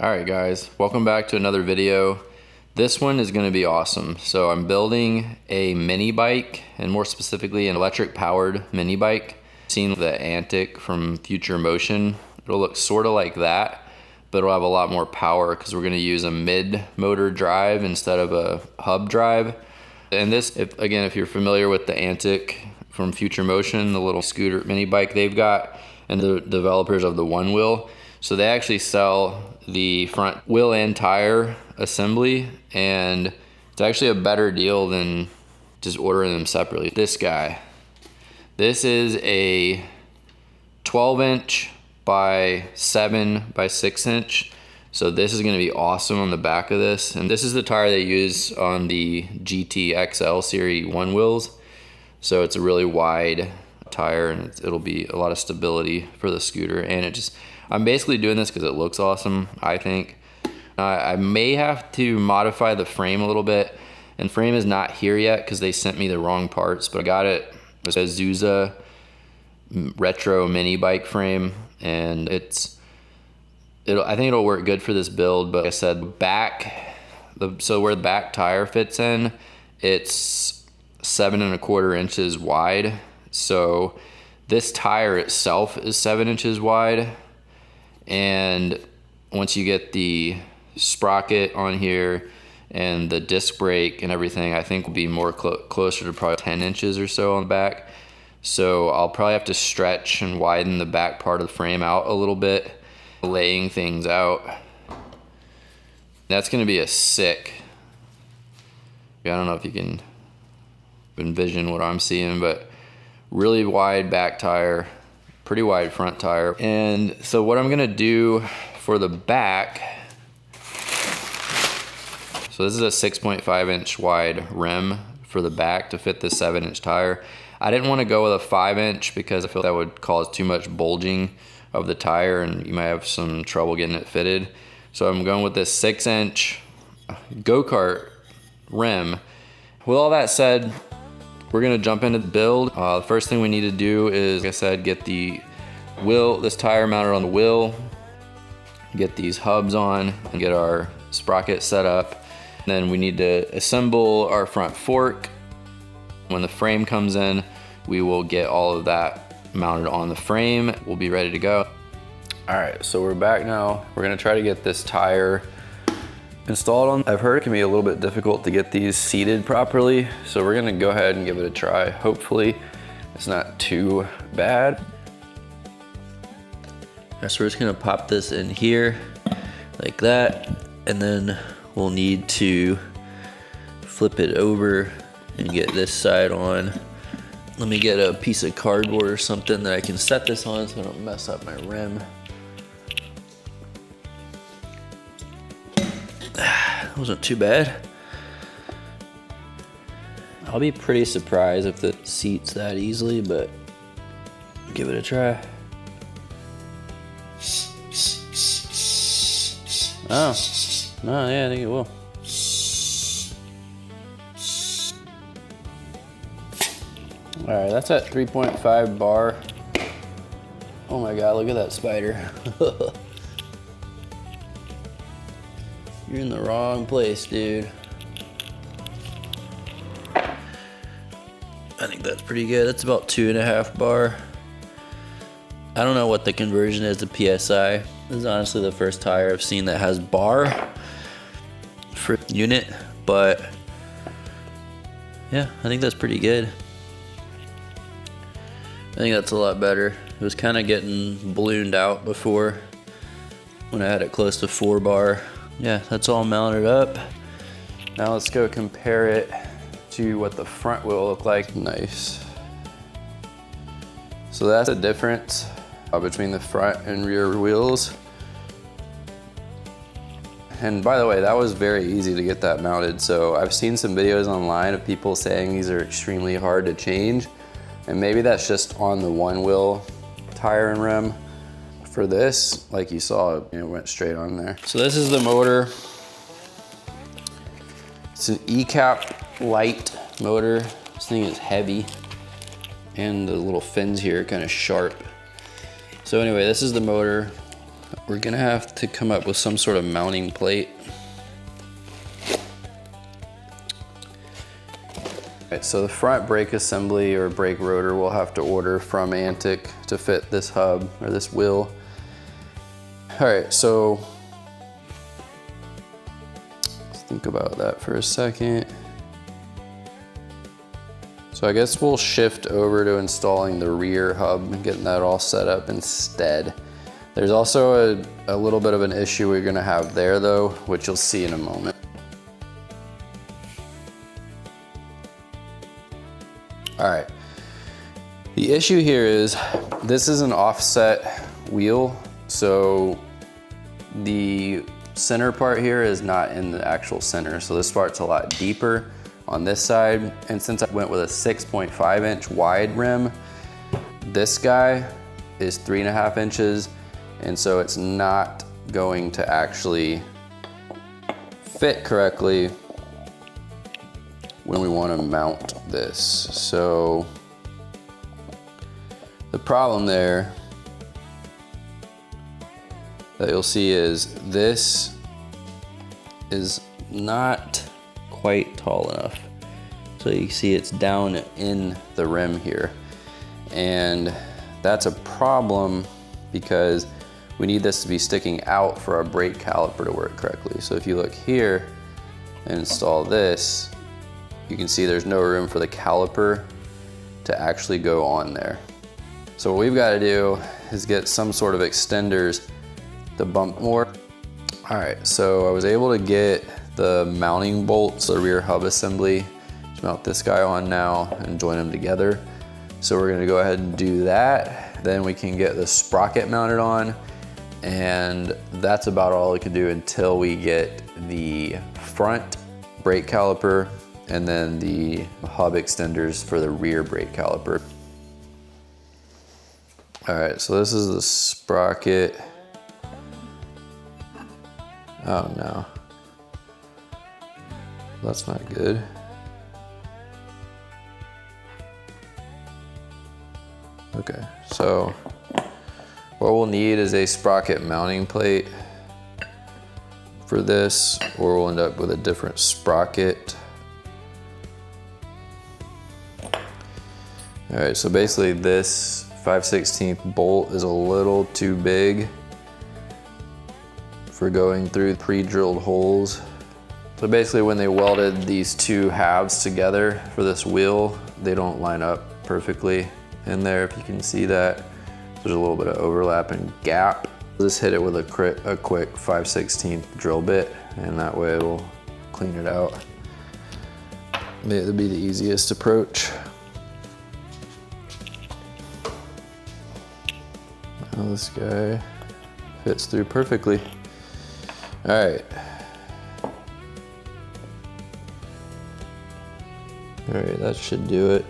Alright guys, welcome back to another video. This one is going to be awesome. So I'm building a mini bike, and more specifically an electric powered mini bike. Seen the Antic from Future Motion. It'll look sort of like that, but it'll have a lot more power because we're going to use a mid motor drive instead of a hub drive. And this, if you're familiar with the Antic from Future Motion, the little scooter mini bike they've got, and the developers of the One Wheel, so they actually sell the front wheel and tire assembly, and it's actually a better deal than just ordering them separately. This guy, this is a 12-inch by 7 by 6-inch. So this is going to be awesome on the back of this, and this is the tire they use on the GT XL series One Wheels. So it's a really wide tire, and it'll be a lot of stability for the scooter. And I'm basically doing this because it looks awesome, I think. I may have to modify the frame a little bit, and frame is not here yet because they sent me the wrong parts, but I got it. It's a Zusa retro mini bike frame, and I think it'll work good for this build. But like I said, so where the back tire fits in, it's 7¼ inches wide. So this tire itself is 7 inches wide, and once you get the sprocket on here and the disc brake and everything, I think will be more closer to probably 10 inches or so on the back. So I'll probably have to stretch and widen the back part of the frame out a little bit, laying things out. That's going to be a sick, I don't know if you can envision what I'm seeing, but really wide back tire, pretty wide front tire. And so what I'm gonna do for the back, so this is a 6.5-inch wide rim for the back to fit the 7-inch tire. I didn't want to go with a 5-inch because I feel that would cause too much bulging of the tire and you might have some trouble getting it fitted. So I'm going with this 6-inch go-kart rim. With all that said, we're gonna jump into the build. The first thing we need to do is, like I said, get this tire mounted on the wheel, get these hubs on, and get our sprocket set up. And then we need to assemble our front fork. When the frame comes in, we will get all of that mounted on the frame. We'll be ready to go. All right, so we're back now. We're gonna try to get this tire installed on. I've heard it can be a little bit difficult to get these seated properly, so we're gonna go ahead and give it a try. Hopefully it's not too bad. So we're just gonna pop this in here like that, and then we'll need to flip it over and get this side on. Let me get a piece of cardboard or something that I can set this on so I don't mess up my rim. Wasn't too bad. I'll be pretty surprised if it seats that easily, but give it a try. Oh, no, yeah, I think it will. All right, that's at 3.5 bar. Oh my God, look at that spider. You're in the wrong place, dude. I think that's pretty good. That's about 2.5 bar. I don't know what the conversion is to PSI. This is honestly the first tire I've seen that has bar for unit, but yeah, I think that's pretty good. I think that's a lot better. It was kind of getting ballooned out before when I had it close to 4 bar. Yeah, that's all mounted up. Now let's go compare it to what the front will look like. Nice. So that's the difference between the front and rear wheels. And by the way, that was very easy to get that mounted. So I've seen some videos online of people saying these are extremely hard to change. And maybe that's just on the One Wheel tire and rim. For this, like you saw, it went straight on there. So this is the motor. It's an E-Cap light motor. This thing is heavy, and the little fins here are kind of sharp. So anyway, this is the motor. we're gonna have to come up with some sort of mounting plate. Alright, so the front brake assembly or brake rotor we'll have to order from Antic to fit this hub or this wheel. Alright, so let's think about that for a second. So I guess we'll shift over to installing the rear hub and getting that all set up instead. There's also a little bit of an issue we're gonna have there though, which you'll see in a moment. All right, the issue here is this is an offset wheel, so the center part here is not in the actual center. So this part's a lot deeper on this side. And since I went with a 6.5 inch wide rim, this guy is 3.5 inches. And so it's not going to actually fit correctly when we want to mount this. So the problem there that you'll see is this is not quite tall enough. So you see it's down in the rim here. And that's a problem because we need this to be sticking out for our brake caliper to work correctly. So if you look here and install this, you can see there's no room for the caliper to actually go on there. So what we've got to do is get some sort of extenders to bump more. All right, so I was able to get the mounting bolts, the rear hub assembly, to mount this guy on now and join them together. So we're gonna go ahead and do that. Then we can get the sprocket mounted on, and that's about all we can do until we get the front brake caliper and then the hub extenders for the rear brake caliper. All right, so this is the sprocket. Oh no, that's not good. Okay, so what we'll need is a sprocket mounting plate for this, or we'll end up with a different sprocket. All right, so basically this 5/16 bolt is a little too big for going through pre-drilled holes. So basically when they welded these two halves together for this wheel, they don't line up perfectly in there, if you can see that. There's a little bit of overlap and gap. Just hit it with a quick 5/16 drill bit, and that way it'll clean it out. It'll be the easiest approach. Now this guy fits through perfectly. All right. All right, that should do it.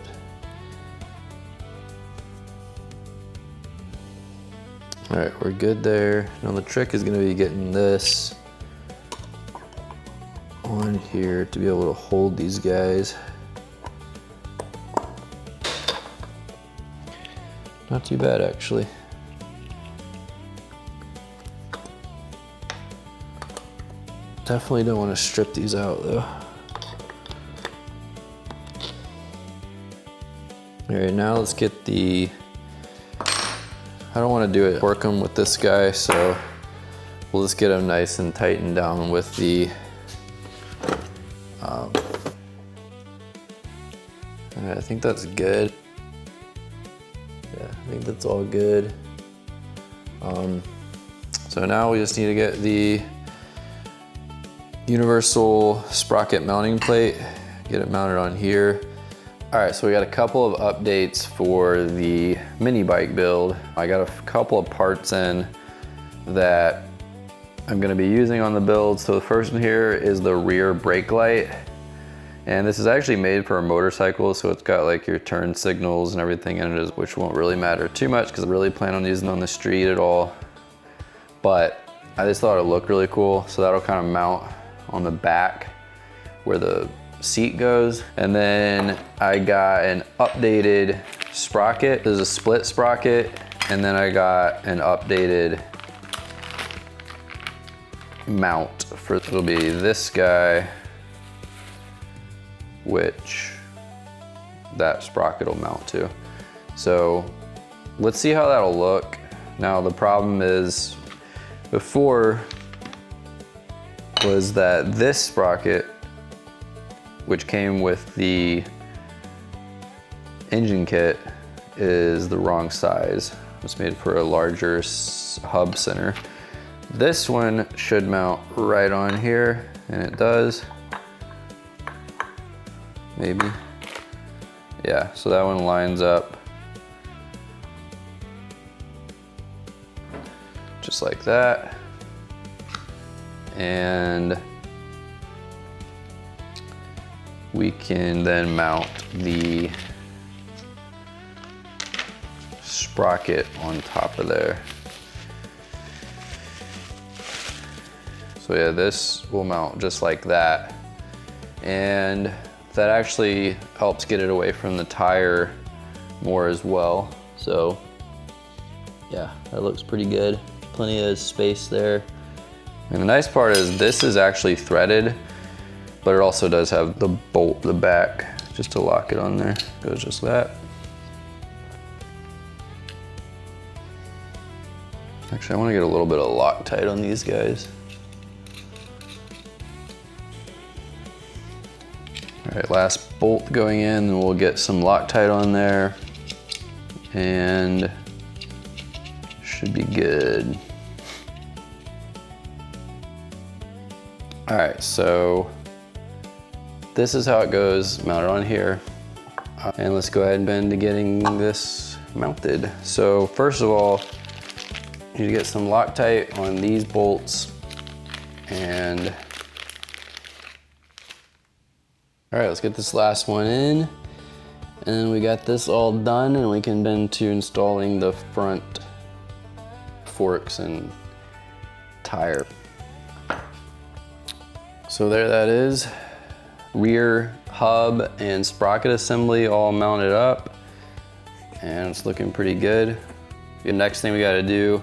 All right, we're good there. Now the trick is gonna be getting this on here to be able to hold these guys. Not too bad, actually. Definitely don't want to strip these out though. All right, now let's get the, I don't want to do it, torque them with this guy, so we'll just get them nice and tightened down with the, I think that's good. Yeah, I think that's all good. So now we just need to get the universal sprocket mounting plate, get it mounted on here. All right, so we got a couple of updates for the mini bike build. I got a couple of parts in that I'm gonna be using on the build. So the first one here is the rear brake light. And this is actually made for a motorcycle, so it's got like your turn signals and everything in it, which won't really matter too much because I really plan on using it on the street at all. But I just thought it looked really cool, so that'll kind of mount on the back where the seat goes. And then I got an updated sprocket. There's a split sprocket, and then I got an updated mount for, it'll be this guy, which that sprocket will mount to. So let's see how that'll look. Now the problem is, before was that this sprocket, which came with the engine kit, is the wrong size. It's made for a larger hub center. This one should mount right on here, and it does. Maybe. Yeah, so that one lines up just like that. And we can then mount the sprocket on top of there. So yeah, this will mount just like that. And that actually helps get it away from the tire more as well. So yeah, that looks pretty good. Plenty of space there. And the nice part is this is actually threaded, but it also does have the bolt, the back, just to lock it on there. Goes just that. Actually, I want to get a little bit of Loctite on these guys. All right, last bolt going in, and we'll get some Loctite on there, and should be good. All right, so this is how it goes mounted on here. And let's go ahead and bend to getting this mounted. So first of all, you need to get some Loctite on these bolts. And all right, let's get this last one in. And then we got this all done, and we can bend to installing the front forks and tire. So there that is. Rear hub and sprocket assembly all mounted up, and it's looking pretty good. The next thing we got to do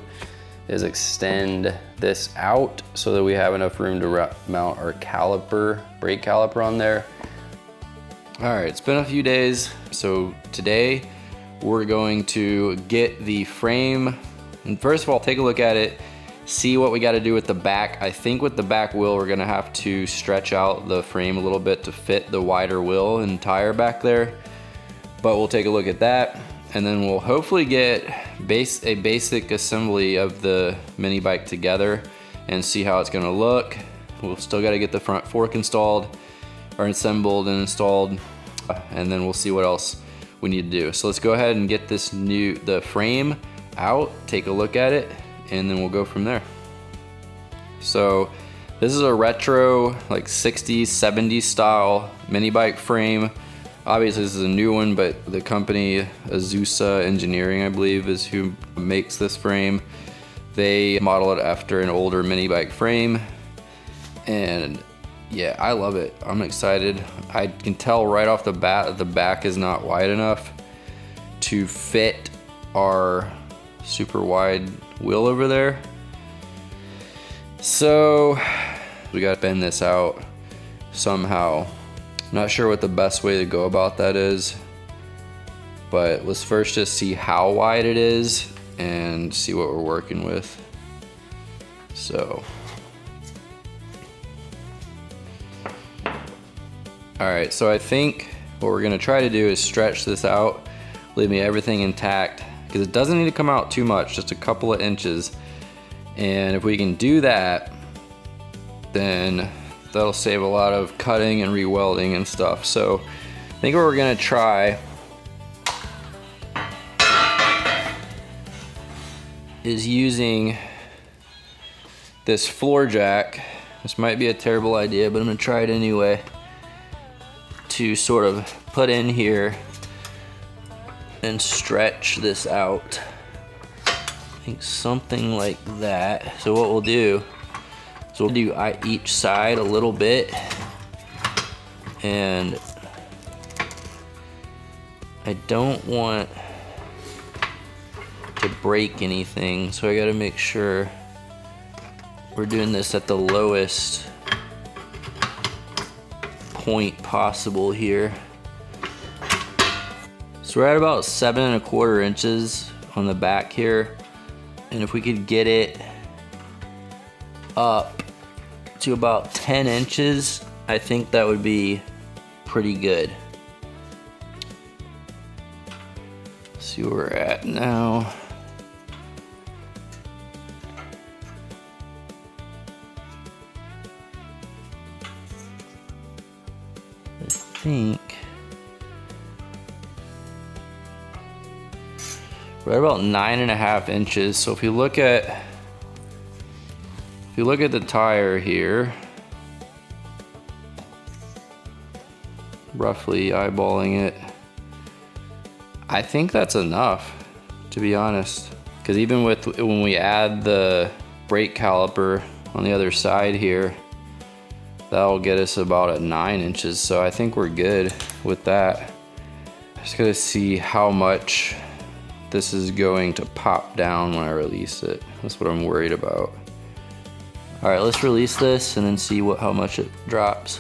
is extend this out so that we have enough room to mount our caliper, brake caliper on there. All right, it's been a few days. So today we're going to get the frame, and first of all, take a look at it, see what we got to do with the back. I think with the back wheel, we're gonna have to stretch out the frame a little bit to fit the wider wheel and tire back there. But we'll take a look at that, and then we'll hopefully get a basic assembly of the mini bike together and see how it's gonna look. We'll still gotta get the front fork installed, or assembled and installed, and then we'll see what else we need to do. So let's go ahead and get the frame out, take a look at it, and then we'll go from there. So this is a retro, like 60s, 70s style mini bike frame. Obviously this is a new one, but the company Azusa Engineering, I believe, is who makes this frame. They model it after an older mini bike frame, and yeah, I love it. I'm excited. I can tell right off the bat the back is not wide enough to fit our super wide wheel over there. So we gotta bend this out somehow. Not sure what the best way to go about that is, but let's first just see how wide it is and see what we're working with. So, all right, so I think what we're gonna try to do is stretch this out, leave me everything intact, because it doesn't need to come out too much, just a couple of inches. And if we can do that, then that'll save a lot of cutting and re-welding and stuff. So I think what we're gonna try is using this floor jack. This might be a terrible idea, but I'm gonna try it anyway, to sort of put in here and stretch this out. I think something like that. So what we'll do is we'll do each side a little bit, and I don't want to break anything, so I gotta make sure We're doing this at the lowest point possible here. So we're at about 7¼ inches on the back here. And if we could get it up to about 10 inches, I think that would be pretty good. Let's see where we're at now. I think we're at about 9½ inches. So if you look at the tire here, roughly eyeballing it, I think that's enough, to be honest. Because even when we add the brake caliper on the other side here, that'll get us about at 9 inches. So I think we're good with that. Just gotta see how much this is going to pop down when I release it. That's what I'm worried about. All right, let's release this and then see how much it drops.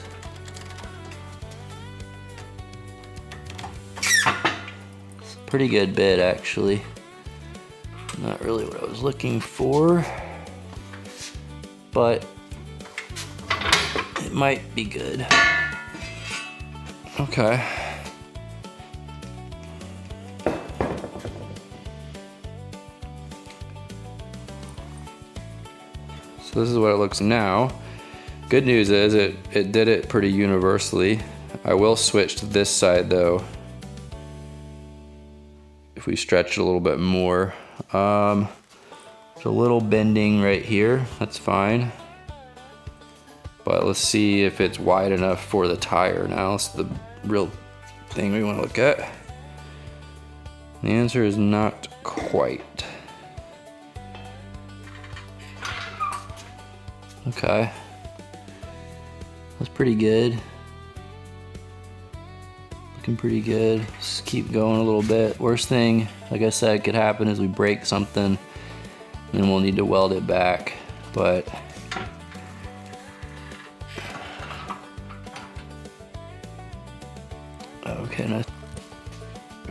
It's a pretty good bit, actually. Not really what I was looking for, but it might be good. Okay. So this is what it looks now. Good news is it did it pretty universally. I will switch to this side though. If we stretch it a little bit more. There's a little bending right here, that's fine. But let's see if it's wide enough for the tire now. That's the real thing we want to look at. The answer is not quite. Okay. That's pretty good. Looking pretty good. Just keep going a little bit. Worst thing, like I said, could happen is we break something and then we'll need to weld it back. But okay, nice.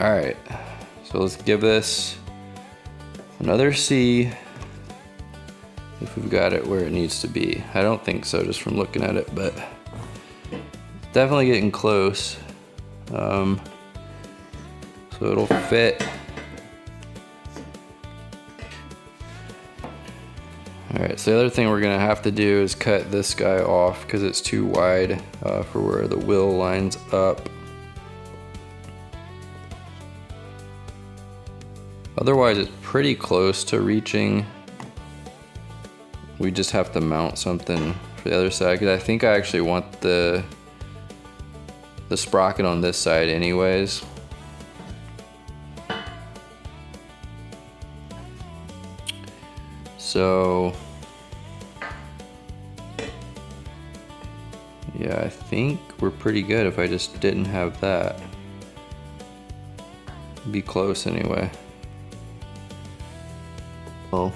All right, so let's give this another C if we've got it where it needs to be. I don't think so, just from looking at it, but it's definitely getting close. So it'll fit. All right, so the other thing we're gonna have to do is cut this guy off because it's too wide for where the wheel lines up. Otherwise, it's pretty close to reaching. We just have to mount something for the other side because I think I actually want the sprocket on this side anyways. So yeah, I think we're pretty good if I just didn't have that. Be close anyway. Oh.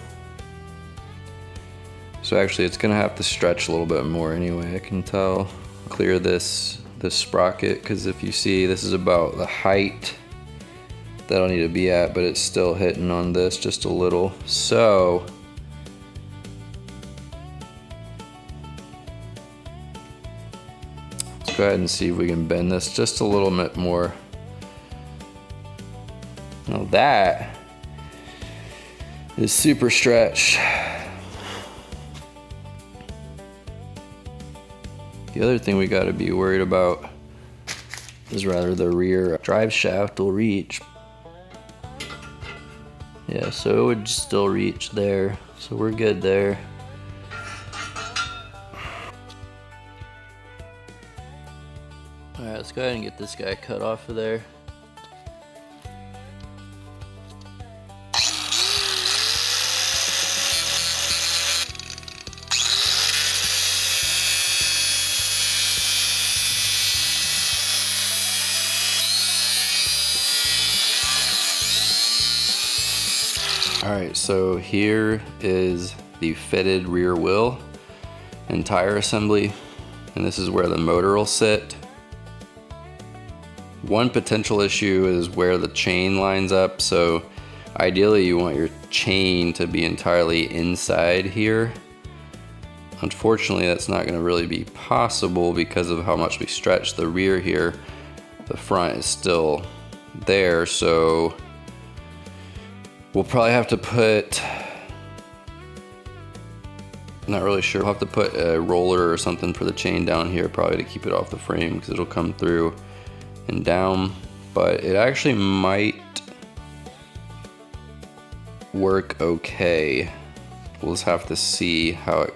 So actually it's gonna have to stretch a little bit more anyway, I can tell. Clear this sprocket, because if you see, this is about the height that I need to be at, but it's still hitting on this just a little. So let's go ahead and see if we can bend this just a little bit more. Now that is super stretched. The other thing we got to be worried about is rather the rear drive shaft will reach. Yeah, so it would still reach there. So we're good there. All right, let's go ahead and get this guy cut off of there. All right, so here is the fitted rear wheel and tire assembly, and this is where the motor will sit. One potential issue is where the chain lines up, so ideally you want your chain to be entirely inside here. Unfortunately, that's not going to really be possible because of how much we stretch the rear here. The front is still there, so we'll probably have to put, not really sure, we'll have to put a roller or something for the chain down here probably to keep it off the frame, because it'll come through and down, but it actually might work okay. We'll just have to see how it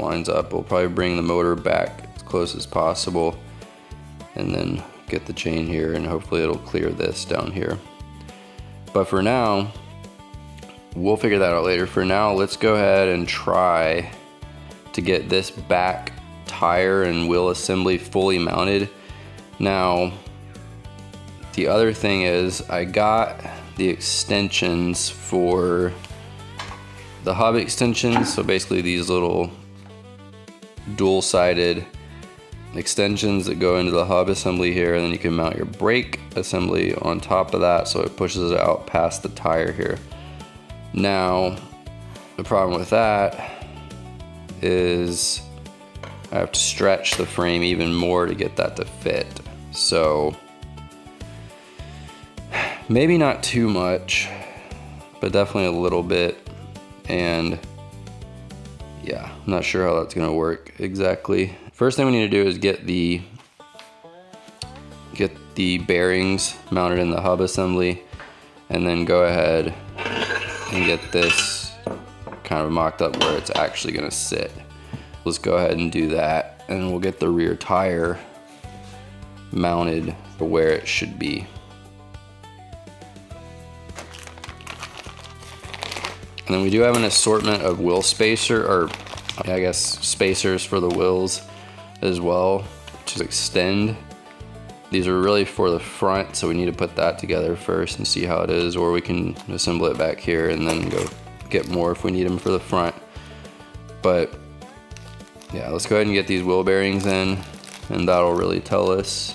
lines up. We'll probably bring the motor back as close as possible and then get the chain here, and hopefully it'll clear this down here. But for now, we'll figure that out later. For now, let's go ahead and try to get this back tire and wheel assembly fully mounted. Now, the other thing is I got the extensions for the hub extensions. So basically these little dual-sided extensions that go into the hub assembly here, and then you can mount your brake assembly on top of that so it pushes it out past the tire here. Now, the problem with that is I have to stretch the frame even more to get that to fit. So maybe not too much, but definitely a little bit. And yeah, I'm not sure how that's gonna work exactly. First thing we need to do is get the bearings mounted in the hub assembly, and then go ahead and get this kind of mocked up where it's actually gonna sit. Let's go ahead and do that, and we'll get the rear tire mounted where it should be. And then we do have an assortment of wheel spacer, or I guess spacers for the wheels as well, to extend. These are really for the front, so we need to put that together first and see how it is, or we can assemble it back here and then go get more if we need them for the front. But yeah, let's go ahead and get these wheel bearings in, and that'll really tell us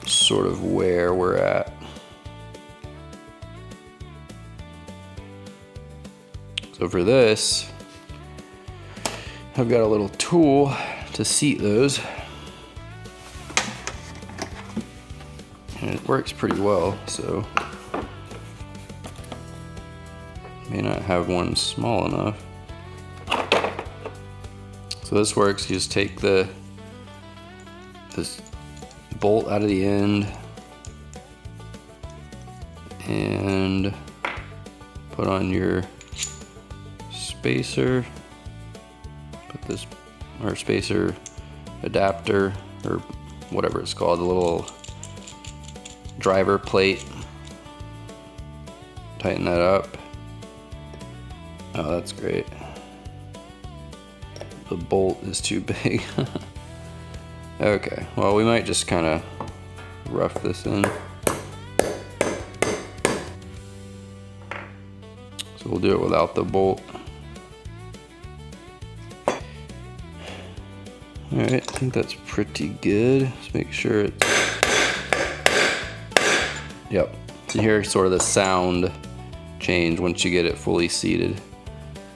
sort of where we're at. So for this, I've got a little tool to seat those, and it works pretty well, so may not have one small enough. So this works. You just take this bolt out of the end and put on your spacer, put this, or spacer adapter, or whatever it's called, the little driver plate. Tighten that up. Oh, that's great. The bolt is too big. Okay, well, we might just kind of rough this in. So we'll do it without the bolt. Alright, I think that's pretty good. Just make sure it's... Yep. So you hear sort of the sound change once you get it fully seated.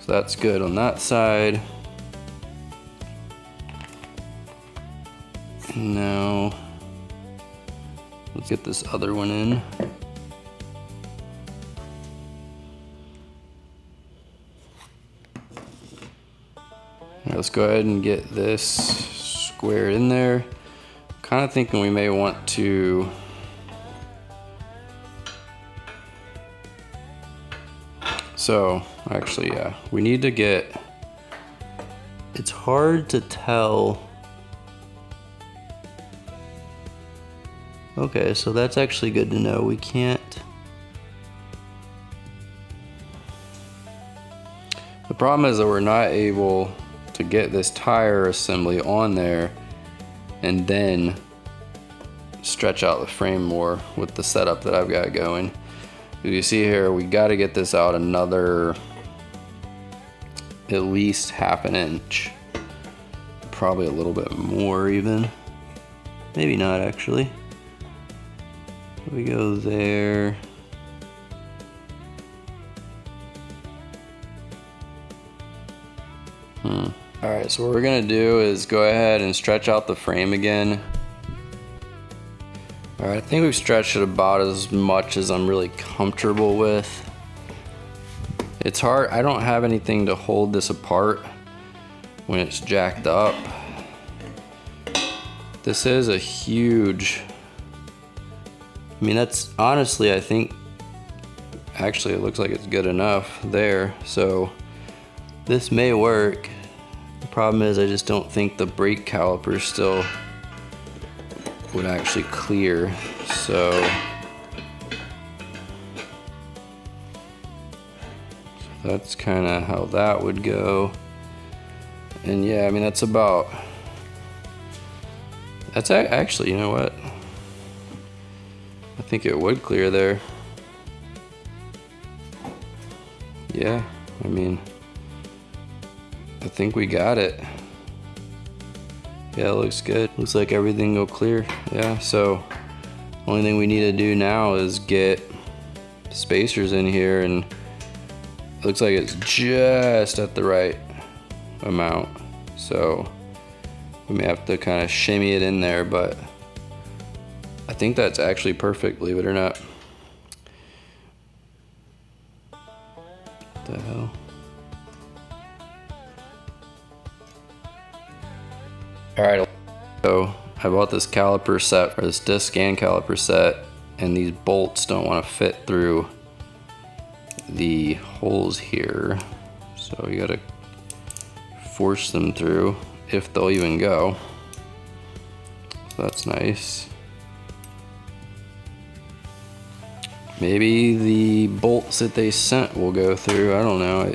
So that's good on that side. Now, let's get this other one in. Right, let's go ahead and get this squared in there. Kind of thinking we may want to actually, yeah, we need to get, it's hard to tell. Okay, so that's actually good to know. We can't, the problem is that we're not able to get this tire assembly on there and then stretch out the frame more with the setup that I've got going. As you see here, we got to get this out another at least ½ an inch. Probably a little bit more even. Maybe not actually. We go there. All right, so what we're gonna do is go ahead and stretch out the frame again. All right, I think we've stretched it about as much as I'm really comfortable with. It's hard, I don't have anything to hold this apart when it's jacked up. This is a huge, I mean, that's honestly, I think, actually it looks like it's good enough there. So this may work. The problem is I just don't think the brake caliper still would actually clear. So that's kind of how that would go. And yeah, I mean, that's actually, you know what? I think it would clear there. Yeah, I mean, I think we got it. Yeah, it looks good. Looks like everything will clear. Yeah, so only thing we need to do now is get spacers in here, and it looks like it's just at the right amount. So we may have to kind of shimmy it in there, but I think that's actually perfect, believe it or not. What the hell? All right, so I bought this caliper set, or this disc and caliper set, and these bolts don't want to fit through the holes here. So you gotta force them through, if they'll even go. So that's nice. Maybe the bolts that they sent will go through, I don't know.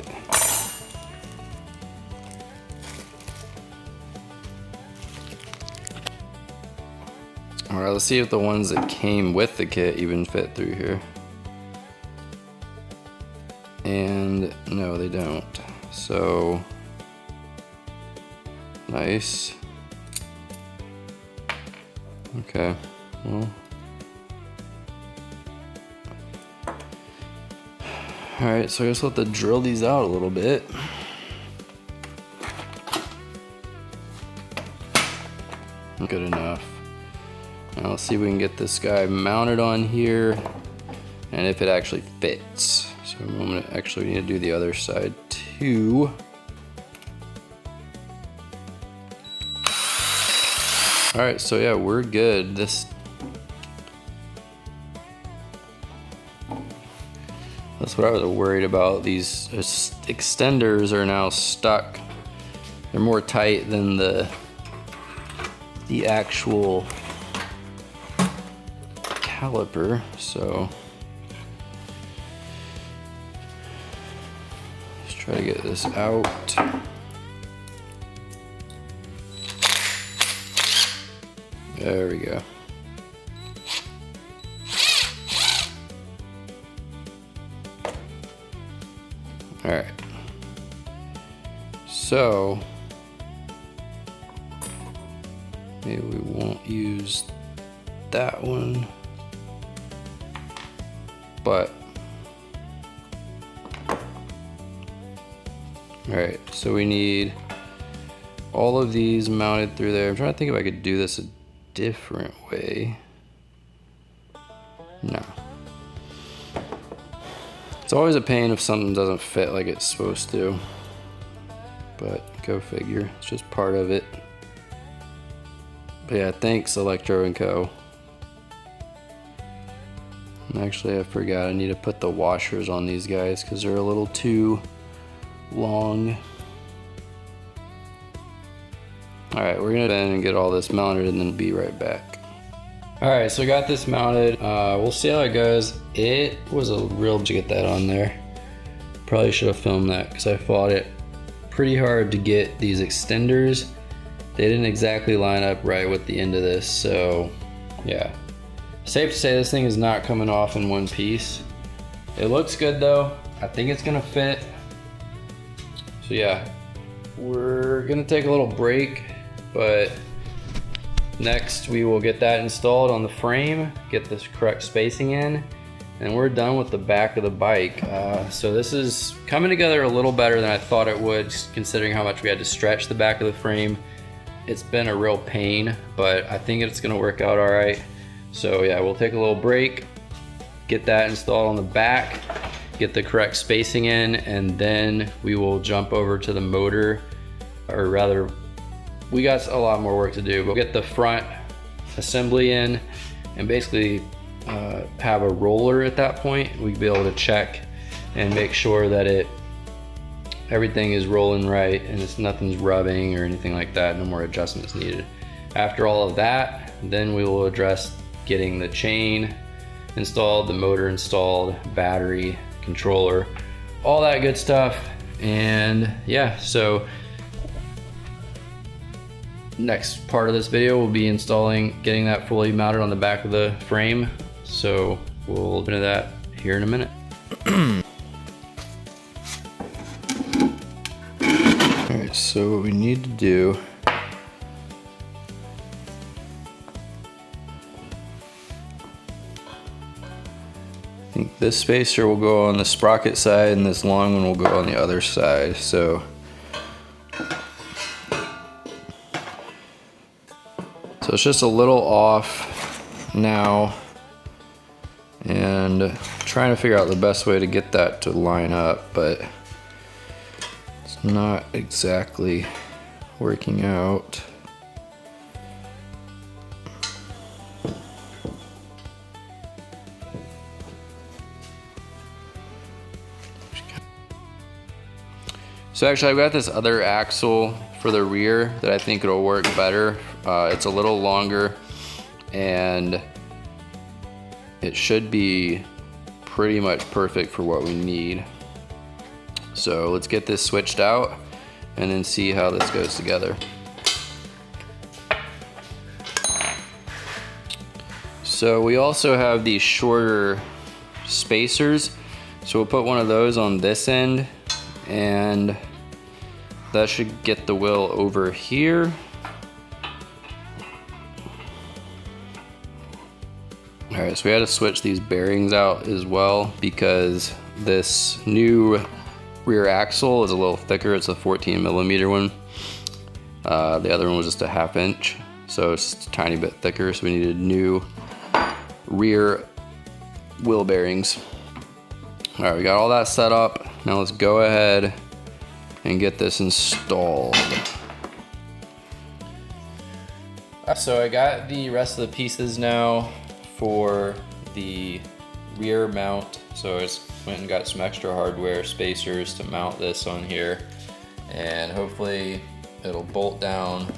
All right, let's see if the ones that came with the kit even fit through here. And no, they don't. So, nice. Okay, well. All right, so I guess we'll have to drill these out a little bit. Good enough. Now let's see if we can get this guy mounted on here and if it actually fits. So I'm gonna actually need to do the other side too. All right, so yeah, we're good. That's what I was worried about. These extenders are now stuck. They're more tight than the actual caliper, so let's try to get this out. There we go. All right. So maybe we won't use that one. But, all right, so we need all of these mounted through there. I'm trying to think if I could do this a different way. No. It's always a pain if something doesn't fit like it's supposed to. But go figure, it's just part of it. But yeah, thanks Electro & Co. Actually, I forgot, I need to put the washers on these guys because they're a little too long. All right, we're gonna go in and get all this mounted and then be right back. All right, so I got this mounted. We'll see how it goes. It was a real to get that on there. Probably should have filmed that because I fought it pretty hard to get these extenders. They didn't exactly line up right with the end of this, so yeah. Safe to say this thing is not coming off in one piece. It looks good though. I think it's gonna fit. It's So yeah, we're gonna take a little break, but next we will get that installed on the frame, get this correct spacing in, and we're done with the back of the bike. So this is coming together a little better than I thought it would, considering how much we had to stretch the back of the frame. It's been a real pain, but I think it's gonna work out all right. So yeah, we'll take a little break, get that installed on the back, get the correct spacing in, and then we will jump over to the motor, or rather, we got a lot more work to do. We'll get the front assembly in and basically have a roller at that point. We'll be able to check and make sure that everything is rolling right and nothing's rubbing or anything like that. No more adjustments needed. After all of that, then we will address getting the chain installed, the motor installed, battery, controller, all that good stuff. And yeah, so next part of this video will be getting that fully mounted on the back of the frame. So we'll look into that here in a minute. All right, so what we need to do, I think this spacer will go on the sprocket side and this long one will go on the other side. So it's just a little off now, and trying to figure out the best way to get that to line up, but it's not exactly working out. So actually I've got this other axle for the rear that I think it'll work better. It's a little longer and it should be pretty much perfect for what we need. So let's get this switched out and then see how this goes together. So we also have these shorter spacers. So we'll put one of those on this end, and that should get the wheel over here. All right, so we had to switch these bearings out as well because this new rear axle is a little thicker. It's a 14mm one. The other one was just a 1/2 inch, so it's a tiny bit thicker. So we needed new rear wheel bearings. All right, we got all that set up. Now let's go ahead and get this installed. So I got the rest of the pieces now for the rear mount. So I just went and got some extra hardware spacers to mount this on here, and hopefully it'll bolt down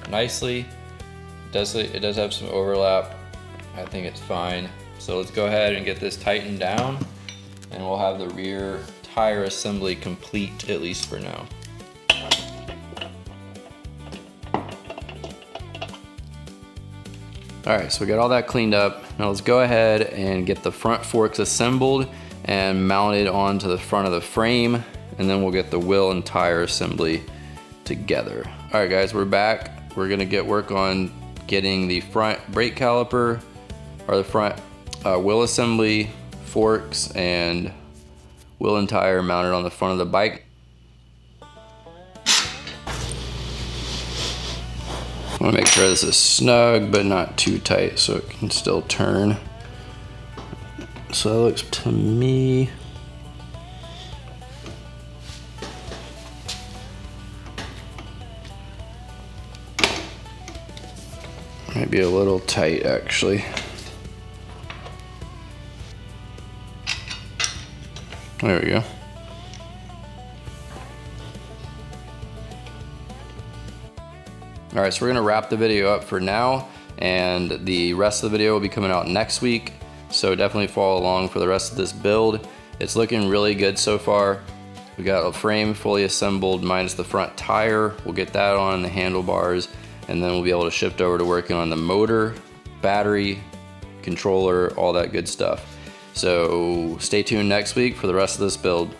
nicely. It does have some overlap. I think it's fine. So let's go ahead and get this tightened down, and we'll have the rear tire assembly complete, at least for now. All right, so we got all that cleaned up. Now let's go ahead and get the front forks assembled and mounted onto the front of the frame, and then we'll get the wheel and tire assembly together. All right guys, we're back. We're gonna get work on getting the front brake caliper, or the front wheel assembly, forks, and wheel and tire mounted on the front of the bike. I want to make sure this is snug but not too tight so it can still turn. So that looks to me might be a little tight actually. There we go. All right, so we're gonna wrap the video up for now, and the rest of the video will be coming out next week. So definitely follow along for the rest of this build. It's looking really good so far. We got a frame fully assembled minus the front tire. We'll get that on the handlebars, and then we'll be able to shift over to working on the motor, battery, controller, all that good stuff. So stay tuned next week for the rest of this build.